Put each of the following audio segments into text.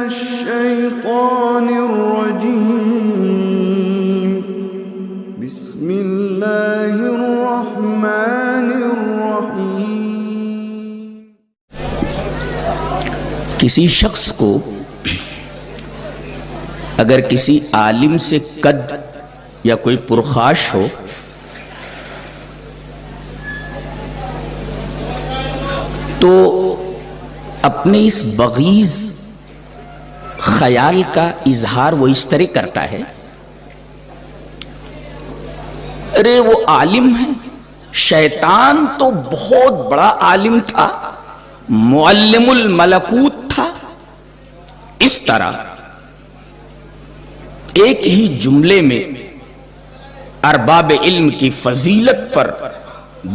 الشيطان الرجيم بسم الله الرحمن الرحيم. کسی شخص کو اگر کسی عالم سے قد یا کوئی پرخاش ہو تو اپنے اس بغیض خیال کا اظہار وہ اس طرح کرتا ہے، ارے وہ عالم ہے، شیطان تو بہت بڑا عالم تھا، معلم الملکوت تھا. اس طرح ایک ہی جملے میں ارباب علم کی فضیلت پر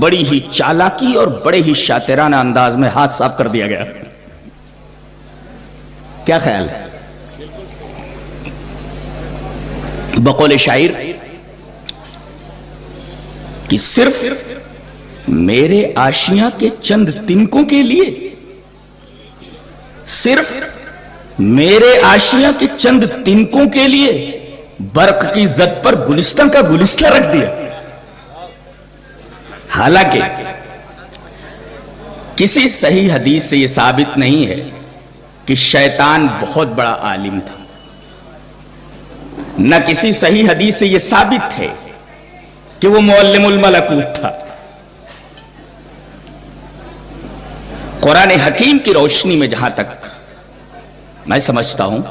بڑی ہی چالاکی اور بڑے ہی شاطرانہ انداز میں ہاتھ صاف کر دیا گیا. کیا خیال ہے؟ بقول شاعر کہ صرف میرے آشیاں کے چند تنکوں کے لیے، صرف میرے آشیاں کے چند تنکوں کے لیے برق کی زد پر گلستہ کا گلستہ رکھ دیا. حالانکہ کسی صحیح حدیث سے یہ ثابت نہیں ہے کہ شیطان بہت بڑا عالم تھا، نہ کسی صحیح حدیث سے یہ ثابت ہے کہ وہ معلم الملکوت تھا. قرآن حکیم کی روشنی میں جہاں تک میں سمجھتا ہوں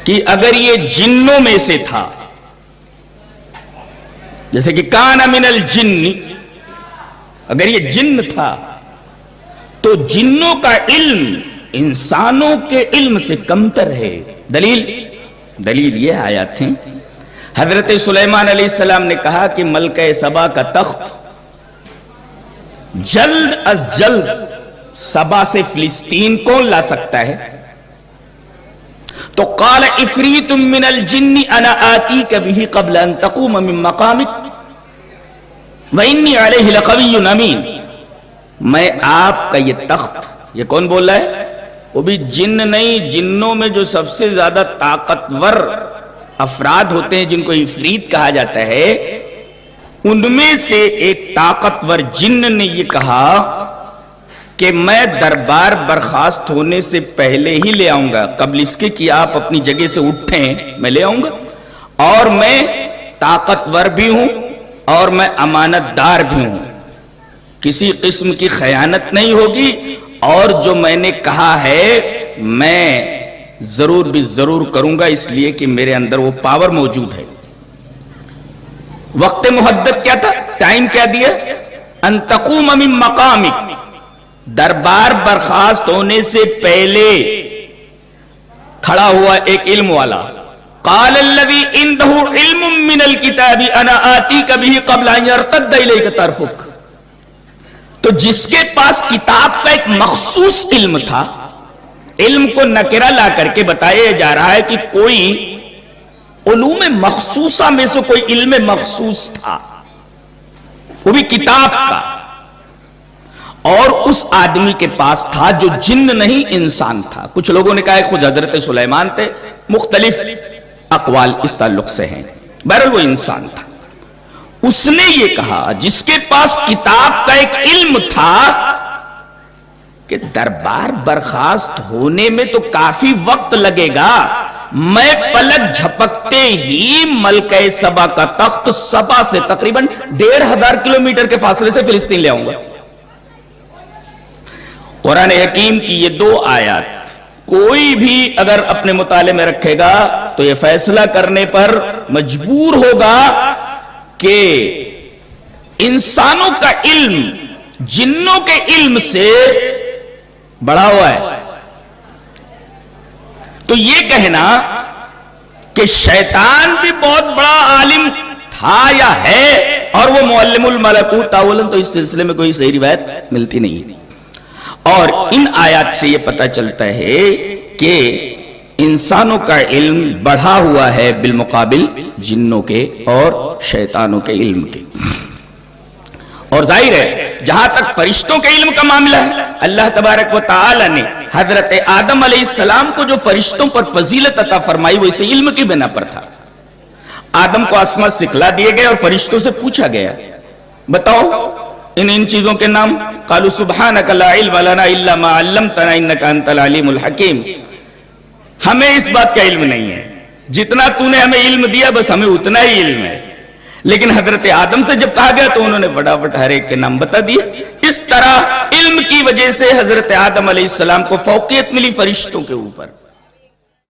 کہ اگر یہ جنوں میں سے تھا، جیسے کہ کان من الجن، اگر یہ جن تھا تو جنوں کا علم انسانوں کے علم سے کمتر ہے. دلیل یہ آیات ہیں. حضرت سلیمان علیہ السلام نے کہا کہ ملکہ سبا کا تخت جلد از جلد سبا سے فلسطین کون لا سکتا ہے؟ تو قال افریت من الجن انا آتیک به قبل ان تقوم من مقامک وانی علیہ لقوی امین. میں آپ کا یہ تخت، یہ کون بول رہا ہے؟ وہ بھی جن نہیں، جنوں میں جو سب سے زیادہ طاقتور افراد ہوتے ہیں جن کو افریت کہا جاتا ہے، ان میں سے ایک طاقتور جن نے یہ کہا کہ میں دربار برخاست ہونے سے پہلے ہی لے آؤں گا، قبل اس کے کہ آپ اپنی جگہ سے اٹھیں میں لے آؤں گا، اور میں طاقتور بھی ہوں اور میں امانت دار بھی ہوں، کسی قسم کی خیانت نہیں ہوگی، اور جو میں نے کہا ہے میں ضرور بھی ضرور کروں گا، اس لیے کہ میرے اندر وہ پاور موجود ہے. وقت محدد کیا تھا؟ ٹائم کیا دیا؟ ان تقوم من مقامک، دربار برخاست ہونے سے پہلے کھڑا ہوا ایک علم والا. قال الذي عنده علم من الكتاب انا آتيك به قبل ان يرتد اليك طرفك. تو جس کے پاس کتاب کا ایک مخصوص علم تھا، علم کو نکرہ لا کر کے بتایا جا رہا ہے کہ کوئی علوم مخصوصہ میں سے کوئی علم مخصوص تھا، وہ بھی کتاب کا، اور اس آدمی کے پاس تھا جو جن نہیں انسان تھا. کچھ لوگوں نے کہا ہے خود حضرت سلیمان تھے، مختلف اقوال اس تعلق سے ہیں، بہرحال وہ انسان تھا. اس نے یہ کہا جس کے پاس کتاب کا ایک علم تھا کہ دربار برخاست ہونے میں تو کافی وقت لگے گا، میں پلک جھپکتے ہی ملکہ سبا کا تخت سبا سے تقریباً 1500 کلومیٹر کے فاصلے سے فلسطین لے آؤں گا. قرآن حکیم کی یہ دو آیات کوئی بھی اگر اپنے مطالعے میں رکھے گا تو یہ فیصلہ کرنے پر مجبور ہوگا کہ انسانوں کا علم جنوں کے علم سے بڑا ہوا ہے. تو یہ کہنا کہ شیطان بھی بہت بڑا عالم تھا یا ہے اور وہ معلم الملکوت تاولن، تو اس سلسلے میں کوئی صحیح روایت ملتی نہیں. اور ان آیات سے یہ پتہ چلتا ہے کہ انسانوں کا علم بڑھا ہوا ہے بالمقابل جنوں کے اور شیطانوں کے علم کے. اور ظاہر ہے جہاں تک فرشتوں کے علم کا معاملہ ہے، اللہ تبارک و تعالی نے حضرت آدم علیہ السلام کو جو فرشتوں پر فضیلت عطا فرمائی وہ اسے علم کی بنا پر تھا. آدم کو اسماء سکھلا دیے گئے اور فرشتوں سے پوچھا گیا بتاؤ ان چیزوں کے نام. قالوا سبحانک لا علم لنا الا ما علمتنا انک انت العلیم الحکیم. ہمیں اس بات کا علم نہیں ہے, جتنا تو نے ہمیں علم دیا بس ہمیں اتنا ہی علم ہے. لیکن حضرت آدم سے جب کہا گیا تو انہوں نے فٹافٹ ہر ایک کے نام بتا دیے. اس طرح علم کی وجہ سے حضرت آدم علیہ السلام کو فوقیت ملی فرشتوں کے اوپر.